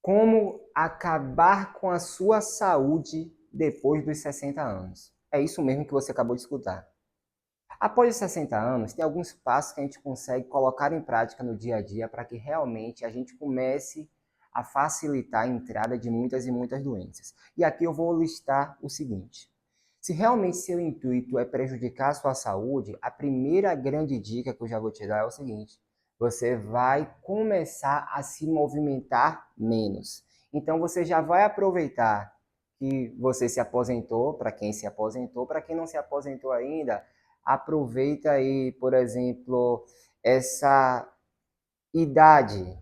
Como acabar com a sua saúde depois dos 60 anos. É isso mesmo que você acabou de escutar. Após os 60 anos, tem alguns passos que a gente consegue colocar em prática no dia a dia para que realmente a gente comece a facilitar a entrada de muitas e muitas doenças. E aqui eu vou listar o seguinte: se realmente seu intuito é prejudicar a sua saúde, a primeira grande dica que eu já vou te dar é o seguinte: você vai começar a se movimentar menos. Então você já vai aproveitar que você se aposentou, para quem se aposentou, para quem não se aposentou ainda, aproveita aí, por exemplo, essa idade.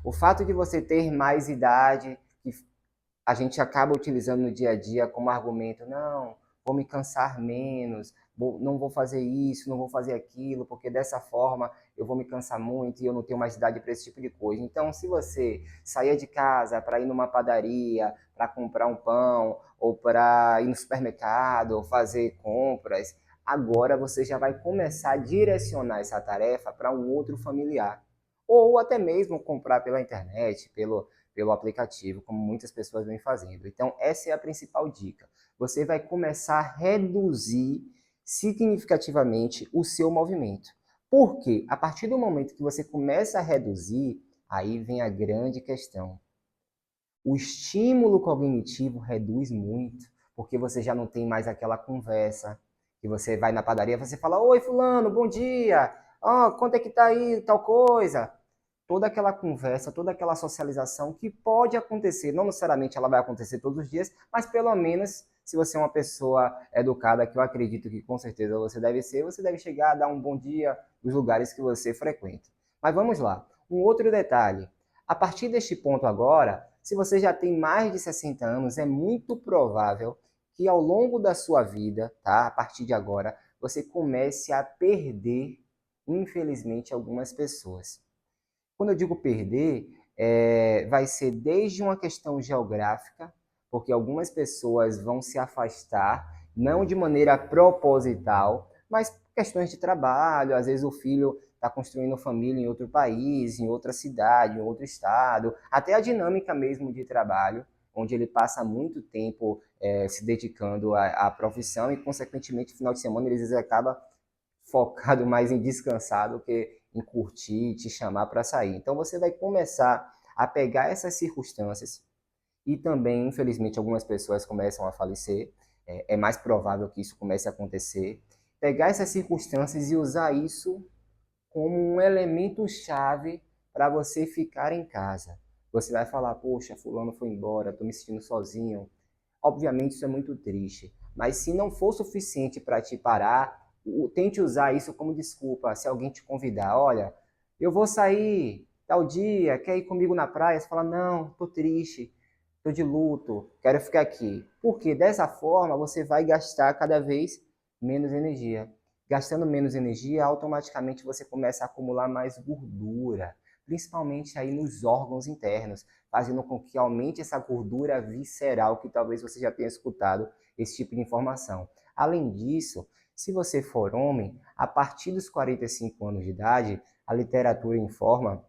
O fato de você ter mais idade, que a gente acaba utilizando no dia a dia como argumento, não, vou me cansar menos, não vou fazer isso, não vou fazer aquilo, porque dessa forma eu vou me cansar muito e eu não tenho mais idade para esse tipo de coisa. Então, se você saía de casa para ir numa padaria, para comprar um pão, ou para ir no supermercado, ou fazer compras, agora você já vai começar a direcionar essa tarefa para um outro familiar. Ou até mesmo comprar pela internet, pelo aplicativo, como muitas pessoas vêm fazendo. Então, essa é a principal dica. Você vai começar a reduzir significativamente o seu movimento. Porque a partir do momento que você começa a reduzir, aí vem a grande questão. O estímulo cognitivo reduz muito, porque você já não tem mais aquela conversa que você vai na padaria, você fala: "Oi, fulano, bom dia. Oh, quanto é que tá aí tal coisa?" Toda aquela conversa, toda aquela socialização que pode acontecer, não necessariamente ela vai acontecer todos os dias, mas pelo menos se você é uma pessoa educada, que eu acredito que com certeza você deve ser, você deve chegar a dar um bom dia nos lugares que você frequenta. Mas vamos lá. Um outro detalhe. A partir deste ponto agora, se você já tem mais de 60 anos, é muito provável que ao longo da sua vida, tá? A partir de agora, você comece a perder, infelizmente, algumas pessoas. Quando eu digo perder, vai ser desde uma questão geográfica, porque algumas pessoas vão se afastar, não de maneira proposital, mas questões de trabalho, às vezes o filho está construindo família em outro país, em outra cidade, em outro estado, até a dinâmica mesmo de trabalho, onde ele passa muito tempo se dedicando à profissão e, consequentemente, no final de semana, ele às vezes acaba focado mais em descansar do que em curtir, te chamar para sair. Então você vai começar a pegar essas circunstâncias e também, infelizmente, algumas pessoas começam a falecer. É mais provável que isso comece a acontecer. Pegar essas circunstâncias e usar isso como um elemento chave para você ficar em casa. Você vai falar: poxa, fulano foi embora, estou me sentindo sozinho. Obviamente isso é muito triste, mas se não for suficiente para te parar, tente usar isso como desculpa. Se alguém te convidar: olha, eu vou sair tal dia, quer ir comigo na praia? Você fala: não, tô triste, tô de luto, quero ficar aqui. Porque dessa forma você vai gastar cada vez menos energia. Gastando menos energia, automaticamente você começa a acumular mais gordura, principalmente aí nos órgãos internos, fazendo com que aumente essa gordura visceral, que talvez você já tenha escutado esse tipo de informação. Além disso, se você for homem, a partir dos 45 anos de idade, a literatura informa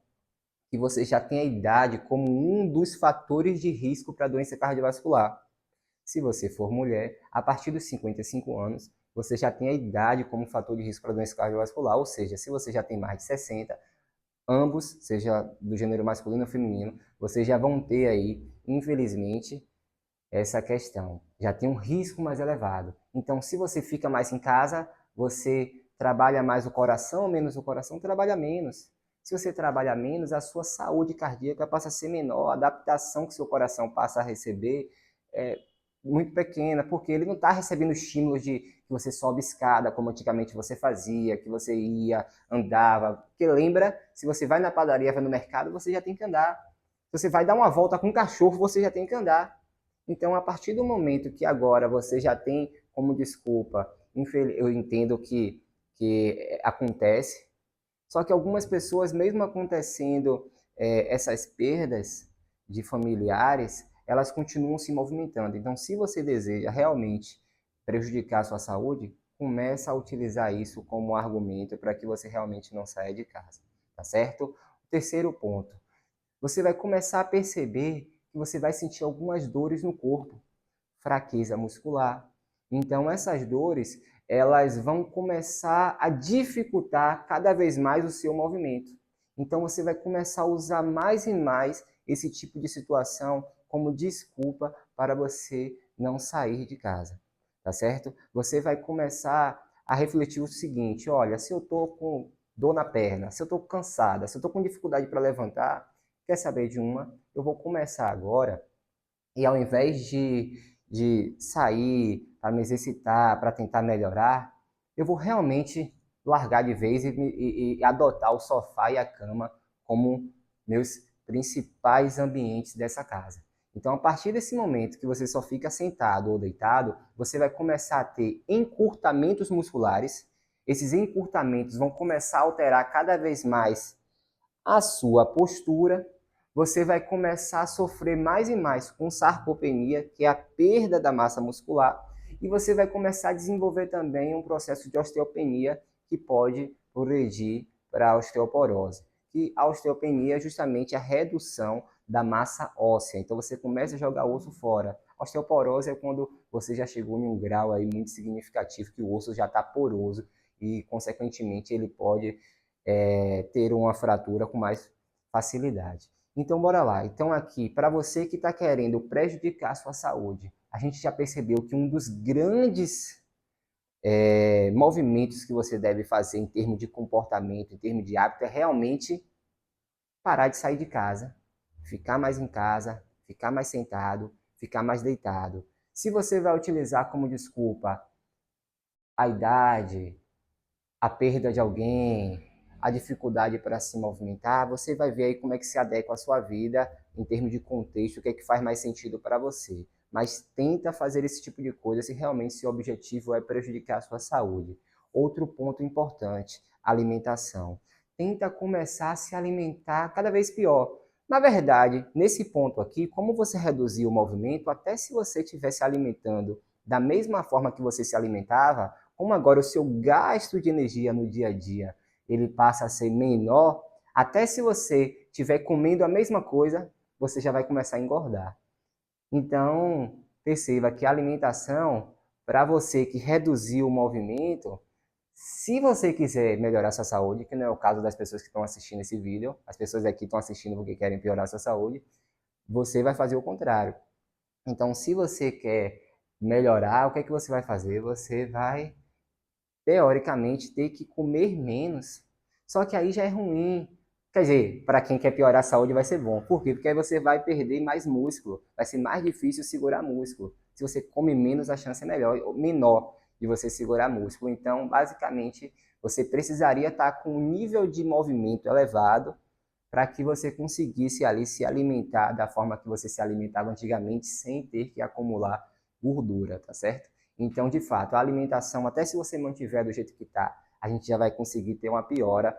que você já tem a idade como um dos fatores de risco para a doença cardiovascular. Se você for mulher, a partir dos 55 anos, você já tem a idade como fator de risco para a doença cardiovascular, ou seja, se você já tem mais de 60, ambos, seja do gênero masculino ou feminino, vocês já vão ter aí, infelizmente, essa questão. Já tem um risco mais elevado. Então, se você fica mais em casa, você trabalha mais o coração, menos o coração trabalha menos. Se você trabalha menos, a sua saúde cardíaca passa a ser menor, a adaptação que seu coração passa a receber é muito pequena, porque ele não está recebendo estímulos de que você sobe escada, como antigamente você fazia, que você ia, andava. Porque lembra, se você vai na padaria, vai no mercado, você já tem que andar. Se você vai dar uma volta com um cachorro, você já tem que andar. Então, a partir do momento que agora você já tem como desculpa, eu entendo que acontece, só que algumas pessoas, mesmo acontecendo essas perdas de familiares, elas continuam se movimentando. Então, se você deseja realmente prejudicar a sua saúde, começa a utilizar isso como argumento para que você realmente não saia de casa, tá certo? O terceiro ponto, você vai começar a perceber que você vai sentir algumas dores no corpo, fraqueza muscular. Então essas dores, elas vão começar a dificultar cada vez mais o seu movimento. Então você vai começar a usar mais e mais esse tipo de situação como desculpa para você não sair de casa, tá certo? Você vai começar a refletir o seguinte: olha, se eu estou com dor na perna, se eu estou cansada, se eu estou com dificuldade para levantar, quer saber de uma? Eu vou começar agora e ao invés de sair para me exercitar, para tentar melhorar, eu vou realmente largar de vez e adotar o sofá e a cama como meus principais ambientes dessa casa. Então, a partir desse momento que você só fica sentado ou deitado, você vai começar a ter encurtamentos musculares. Esses encurtamentos vão começar a alterar cada vez mais a sua postura. Você vai começar a sofrer mais e mais com sarcopenia, que é a perda da massa muscular, e você vai começar a desenvolver também um processo de osteopenia que pode progredir para a osteoporose. E a osteopenia é justamente a redução da massa óssea. Então você começa a jogar o osso fora. A osteoporose é quando você já chegou em um grau aí muito significativo que o osso já está poroso e, consequentemente, ele pode ter uma fratura com mais facilidade. Então, bora lá. Então, aqui, para você que está querendo prejudicar a sua saúde, a gente já percebeu que um dos grandes movimentos que você deve fazer em termos de comportamento, em termos de hábito, é realmente parar de sair de casa, ficar mais em casa, ficar mais sentado, ficar mais deitado. Se você vai utilizar como desculpa a idade, a perda de alguém, a dificuldade para se movimentar, você vai ver aí como é que se adequa à sua vida em termos de contexto, o que é que faz mais sentido para você. Mas tenta fazer esse tipo de coisa se realmente seu objetivo é prejudicar a sua saúde. Outro ponto importante, alimentação. Tenta começar a se alimentar cada vez pior. Na verdade, nesse ponto aqui, como você reduzir o movimento, até se você estiver se alimentando da mesma forma que você se alimentava, como agora o seu gasto de energia no dia a dia ele passa a ser menor, até se você estiver comendo a mesma coisa, você já vai começar a engordar. Então, perceba que a alimentação, para você que reduziu o movimento, se você quiser melhorar sua saúde, que não é o caso das pessoas que estão assistindo esse vídeo, as pessoas aqui estão assistindo porque querem piorar sua saúde, você vai fazer o contrário. Então, se você quer melhorar, o que é que você vai fazer? Você vai teoricamente, ter que comer menos. Só que aí já é ruim. Quer dizer, para quem quer piorar a saúde vai ser bom. Por quê? Porque aí você vai perder mais músculo. Vai ser mais difícil segurar músculo. Se você come menos, a chance é menor de você segurar músculo. Então, basicamente, você precisaria estar com um nível de movimento elevado para que você conseguisse ali se alimentar da forma que você se alimentava antigamente, sem ter que acumular gordura, tá certo? Então, de fato, a alimentação, até se você mantiver do jeito que está, a gente já vai conseguir ter uma piora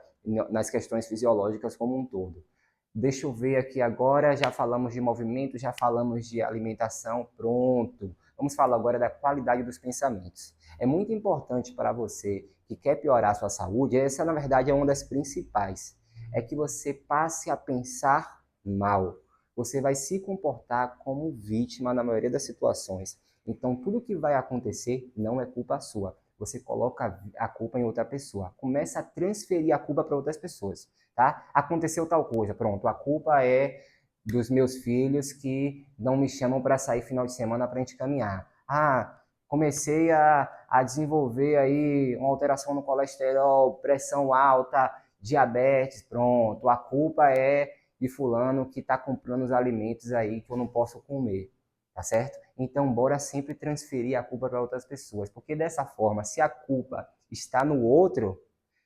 nas questões fisiológicas como um todo. Deixa eu ver aqui agora, já falamos de movimento, já falamos de alimentação, pronto. Vamos falar agora da qualidade dos pensamentos. É muito importante para você que quer piorar a sua saúde, essa na verdade é uma das principais, é que você passe a pensar mal. Você vai se comportar como vítima na maioria das situações. Então, tudo que vai acontecer não é culpa sua. Você coloca a culpa em outra pessoa. Começa a transferir a culpa para outras pessoas, tá? Aconteceu tal coisa, pronto. A culpa é dos meus filhos que não me chamam para sair final de semana para a gente caminhar. Ah, comecei a desenvolver aí uma alteração no colesterol, pressão alta, diabetes, pronto. A culpa é de fulano que está comprando os alimentos aí que eu não posso comer, tá certo? Então, bora sempre transferir a culpa para outras pessoas, porque dessa forma, se a culpa está no outro,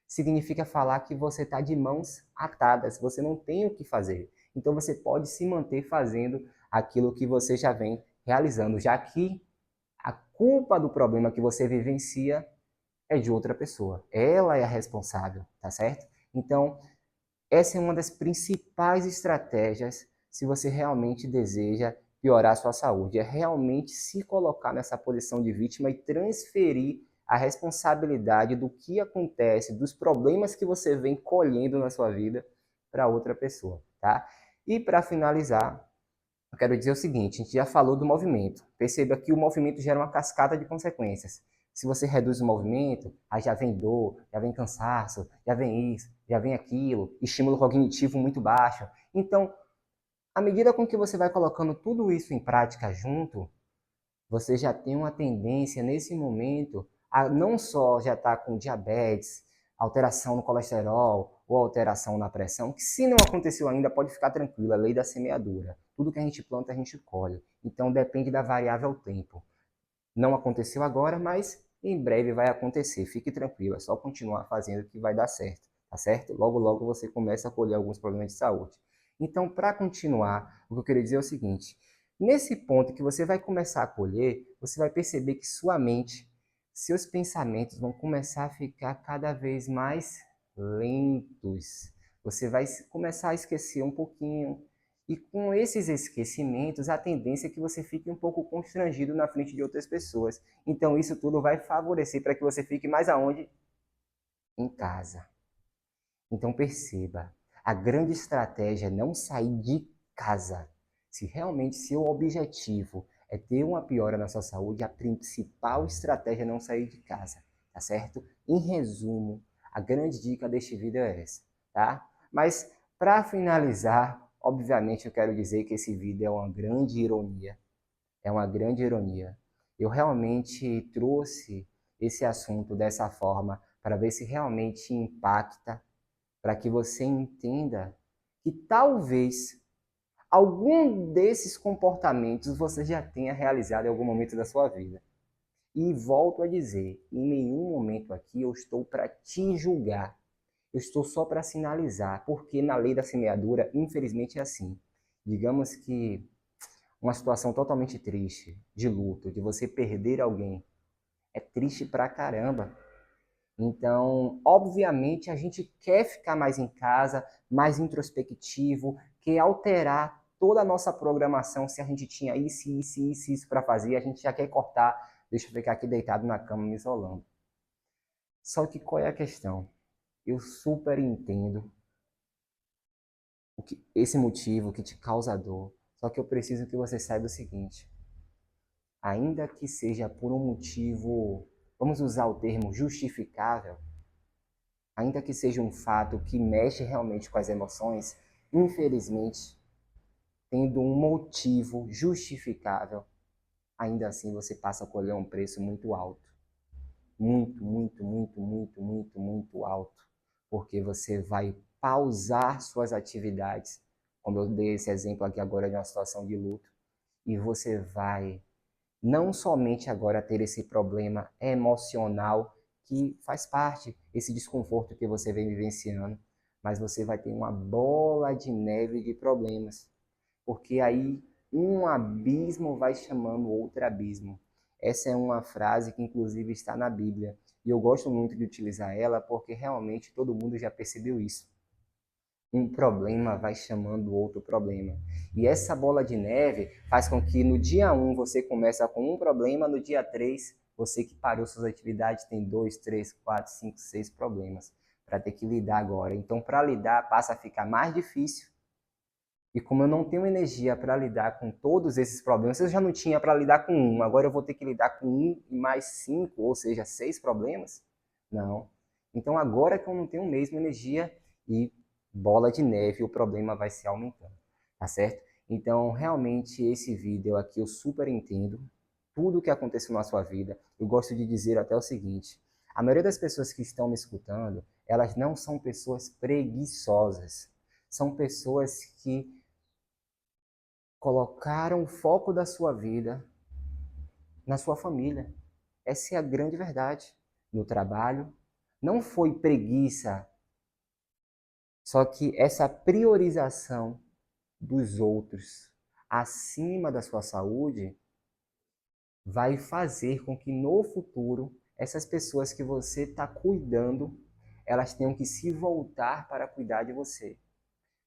significa falar que você está de mãos atadas, você não tem o que fazer. Então, você pode se manter fazendo aquilo que você já vem realizando, já que a culpa do problema que você vivencia é de outra pessoa. Ela é a responsável, tá certo? Então, essa é uma das principais estratégias se você realmente deseja piorar a sua saúde. É realmente se colocar nessa posição de vítima e transferir a responsabilidade do que acontece, dos problemas que você vem colhendo na sua vida para outra pessoa, tá? E para finalizar, eu quero dizer o seguinte, a gente já falou do movimento. Perceba que o movimento gera uma cascata de consequências. Se você reduz o movimento, aí já vem dor, já vem cansaço, já vem isso, já vem aquilo, estímulo cognitivo muito baixo. Então, à medida com que você vai colocando tudo isso em prática junto, você já tem uma tendência nesse momento a não só já estar com diabetes, alteração no colesterol ou alteração na pressão, que se não aconteceu ainda, pode ficar tranquilo, a lei da semeadura. Tudo que a gente planta, a gente colhe. Então depende da variável tempo. Não aconteceu agora, mas em breve vai acontecer. Fique tranquilo, é só continuar fazendo que vai dar certo, tá certo? Logo, logo você começa a colher alguns problemas de saúde. Então, para continuar, o que eu queria dizer é o seguinte: nesse ponto que você vai começar a colher, você vai perceber que sua mente, seus pensamentos vão começar a ficar cada vez mais lentos. Você vai começar a esquecer um pouquinho, e com esses esquecimentos, a tendência é que você fique um pouco constrangido na frente de outras pessoas. Então, isso tudo vai favorecer para que você fique mais aonde? Em casa. Então, perceba, a grande estratégia é não sair de casa. Se realmente seu objetivo é ter uma piora na sua saúde, a principal estratégia é não sair de casa, tá certo? Em resumo, a grande dica deste vídeo é essa, tá? Mas, para finalizar, obviamente eu quero dizer que esse vídeo é uma grande ironia. É uma grande ironia. Eu realmente trouxe esse assunto dessa forma para ver se realmente impacta, para que você entenda que talvez algum desses comportamentos você já tenha realizado em algum momento da sua vida. E volto a dizer, em nenhum momento aqui eu estou para te julgar. Eu estou só para sinalizar, porque na lei da semeadura, infelizmente é assim. Digamos que uma situação totalmente triste, de luto, de você perder alguém, é triste pra caramba. Então, obviamente, a gente quer ficar mais em casa, mais introspectivo, quer alterar toda a nossa programação. Se a gente tinha isso para fazer, a gente já quer cortar, deixa eu ficar aqui deitado na cama me isolando. Só que qual é a questão? Eu super entendo esse motivo que te causa dor, só que eu preciso que você saiba o seguinte: ainda que seja por um motivo, vamos usar o termo justificável, ainda que seja um fato que mexe realmente com as emoções, infelizmente, tendo um motivo justificável, ainda assim você passa a colher um preço muito alto. Muito alto. Porque você vai pausar suas atividades, como eu dei esse exemplo aqui agora de uma situação de luto, e você vai não somente agora ter esse problema emocional que faz parte, esse desconforto que você vem vivenciando, mas você vai ter uma bola de neve de problemas, porque aí um abismo vai chamando outro abismo. Essa é uma frase que inclusive está na Bíblia, e eu gosto muito de utilizar ela porque realmente todo mundo já percebeu isso. Um problema vai chamando outro problema. E essa bola de neve faz com que no dia 1 você começa com um problema, no dia 3 você que parou suas atividades tem 2, 3, 4, 5, 6 problemas para ter que lidar agora. Então, para lidar, passa a ficar mais difícil. E como eu não tenho energia para lidar com todos esses problemas, eu já não tinha para lidar com um, agora eu vou ter que lidar com um e mais 5, ou seja, 6 problemas? Não. Então, agora que eu não tenho mesmo energia e bola de neve, o problema vai se aumentando, tá certo? Então, realmente, esse vídeo aqui eu super entendo tudo o que aconteceu na sua vida. Eu gosto de dizer até o seguinte: a maioria das pessoas que estão me escutando, elas não são pessoas preguiçosas. São pessoas que colocaram o foco da sua vida na sua família. Essa é a grande verdade. No trabalho, não foi preguiça, só que essa priorização dos outros acima da sua saúde vai fazer com que no futuro essas pessoas que você está cuidando, elas tenham que se voltar para cuidar de você.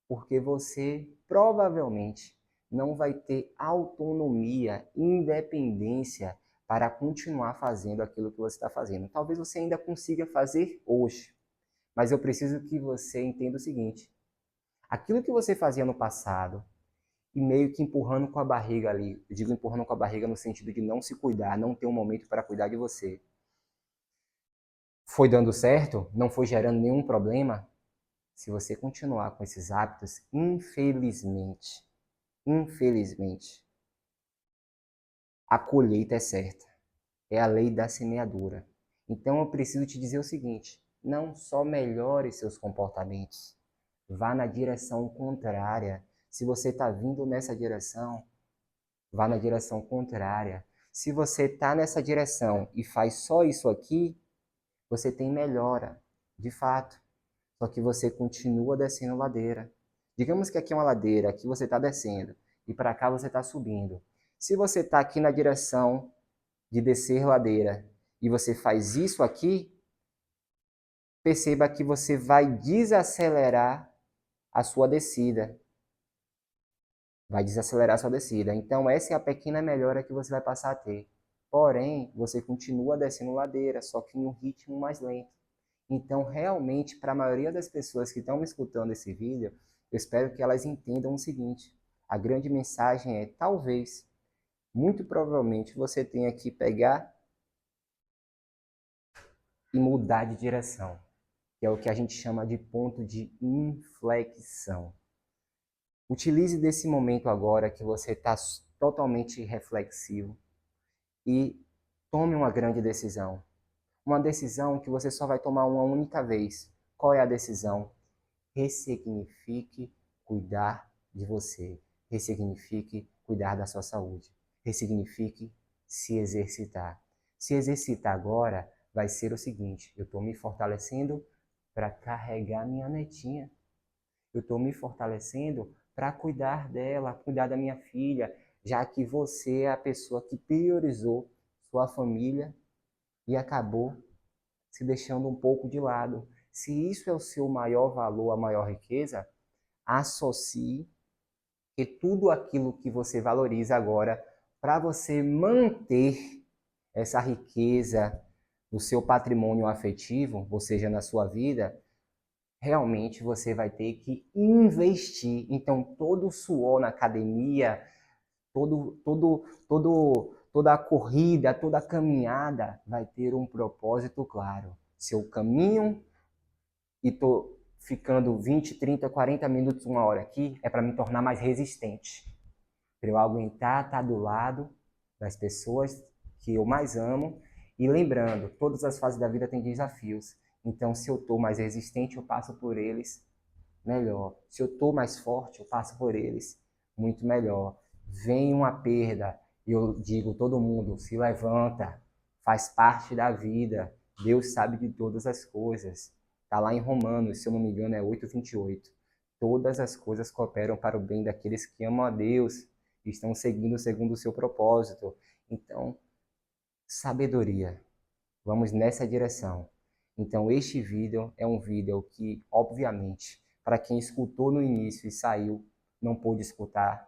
Porque você provavelmente não vai ter autonomia, independência para continuar fazendo aquilo que você está fazendo. Talvez você ainda consiga fazer hoje, mas eu preciso que você entenda o seguinte: Aquilo que você fazia no passado e meio que empurrando com a barriga ali, eu digo empurrando com a barriga no sentido de não se cuidar, não ter um momento para cuidar de você, foi dando certo, não foi gerando nenhum problema, se você continuar com esses hábitos, infelizmente, a colheita é certa. É a lei da semeadura. Então eu preciso te dizer o seguinte: não só melhore seus comportamentos, vá na direção contrária. Se você está vindo nessa direção, vá na direção contrária. Se você está nessa direção e faz só isso aqui, você tem melhora, de fato. Só que você continua descendo ladeira. Digamos que aqui é uma ladeira, aqui você está descendo e para cá você está subindo. Se você está aqui na direção de descer ladeira e você faz isso aqui, perceba que você vai desacelerar a sua descida. Vai desacelerar a sua descida. Então, essa é a pequena melhora que você vai passar a ter. Porém, você continua descendo ladeira, só que em um ritmo mais lento. Então, realmente, para a maioria das pessoas que estão me escutando esse vídeo, eu espero que elas entendam o seguinte: a grande mensagem é, talvez, muito provavelmente, você tenha que pegar e mudar de direção, que é o que a gente chama de ponto de inflexão. Utilize desse momento agora que você está totalmente reflexivo e tome uma grande decisão. Uma decisão que você só vai tomar uma única vez. Qual é a decisão? Ressignifique cuidar de você. Ressignifique cuidar da sua saúde. Ressignifique se exercitar. Se exercitar agora vai ser o seguinte: eu estou me fortalecendo para carregar minha netinha. Eu estou me fortalecendo para cuidar dela, cuidar da minha filha, já que você é a pessoa que priorizou sua família e acabou se deixando um pouco de lado. Se isso é o seu maior valor, a maior riqueza, associe que tudo aquilo que você valoriza agora, para você manter essa riqueza do seu patrimônio afetivo, ou seja, na sua vida, realmente você vai ter que investir. Então, todo o suor na academia, toda a corrida, toda a caminhada vai ter um propósito claro. Se eu caminho e estou ficando 20, 30, 40 minutos, uma hora aqui, é para me tornar mais resistente. Para eu aguentar estar do lado das pessoas que eu mais amo. E lembrando, todas as fases da vida têm desafios. Então, se eu estou mais resistente, eu passo por eles melhor. Se eu estou mais forte, eu passo por eles muito melhor. Vem uma perda, e eu digo, todo mundo se levanta, faz parte da vida. Deus sabe de todas as coisas. Está lá em Romanos, se eu não me engano, é 8:28. Todas as coisas cooperam para o bem daqueles que amam a Deus e estão seguindo segundo o seu propósito. Então, sabedoria. Vamos nessa direção. Então, este vídeo é um vídeo que, obviamente, para quem escutou no início e saiu, não pôde escutar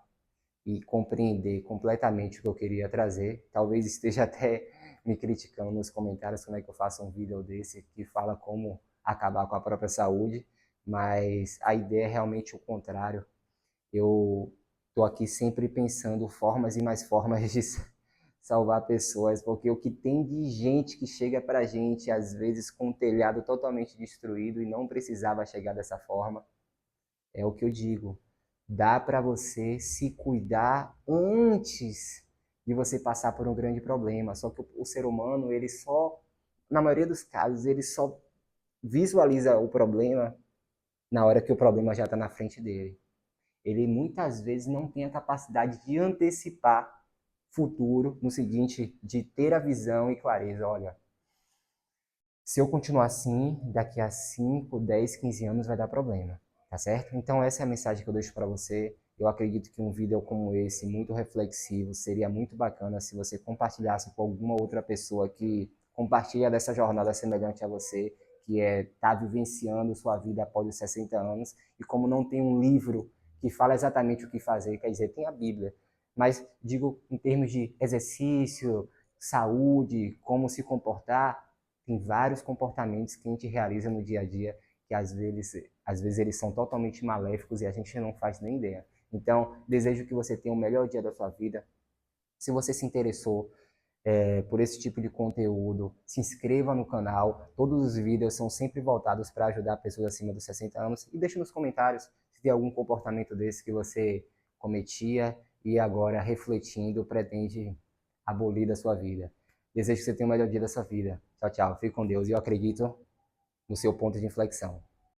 e compreender completamente o que eu queria trazer. Talvez esteja até me criticando nos comentários como é que eu faço um vídeo desse que fala como acabar com a própria saúde, mas a ideia é realmente o contrário. Eu estou aqui sempre pensando formas e mais formas de salvar pessoas, porque o que tem de gente que chega para a gente, às vezes com um telhado totalmente destruído e não precisava chegar dessa forma, é o que eu digo. Dá para você se cuidar antes de você passar por um grande problema. Só que o ser humano, ele só, na maioria dos casos, ele só visualiza o problema na hora que o problema já está na frente dele. Ele muitas vezes não tem a capacidade de antecipar futuro, no seguinte, de ter a visão e clareza. Olha, se eu continuar assim, daqui a 5, 10, 15 anos vai dar problema, tá certo? Então essa é a mensagem que eu deixo para você. Eu acredito que um vídeo como esse, muito reflexivo, seria muito bacana se você compartilhasse com alguma outra pessoa que compartilha dessa jornada semelhante a você, que é tá vivenciando sua vida após os 60 anos, e como não tem um livro que fala exatamente o que fazer, quer dizer, tem a Bíblia, mas digo em termos de exercício, saúde, como se comportar, tem vários comportamentos que a gente realiza no dia a dia que às vezes Às vezes eles são totalmente maléficos e a gente não faz nem ideia. Então, desejo que você tenha o melhor dia da sua vida. Se você se interessou por esse tipo de conteúdo, se inscreva no canal. Todos os vídeos são sempre voltados para ajudar pessoas acima dos 60 anos. E deixe nos comentários se tem algum comportamento desse que você cometia e agora, refletindo, pretende abolir da sua vida. Desejo que você tenha o melhor dia da sua vida. Tchau, tchau. Fique com Deus e eu acredito no seu ponto de inflexão.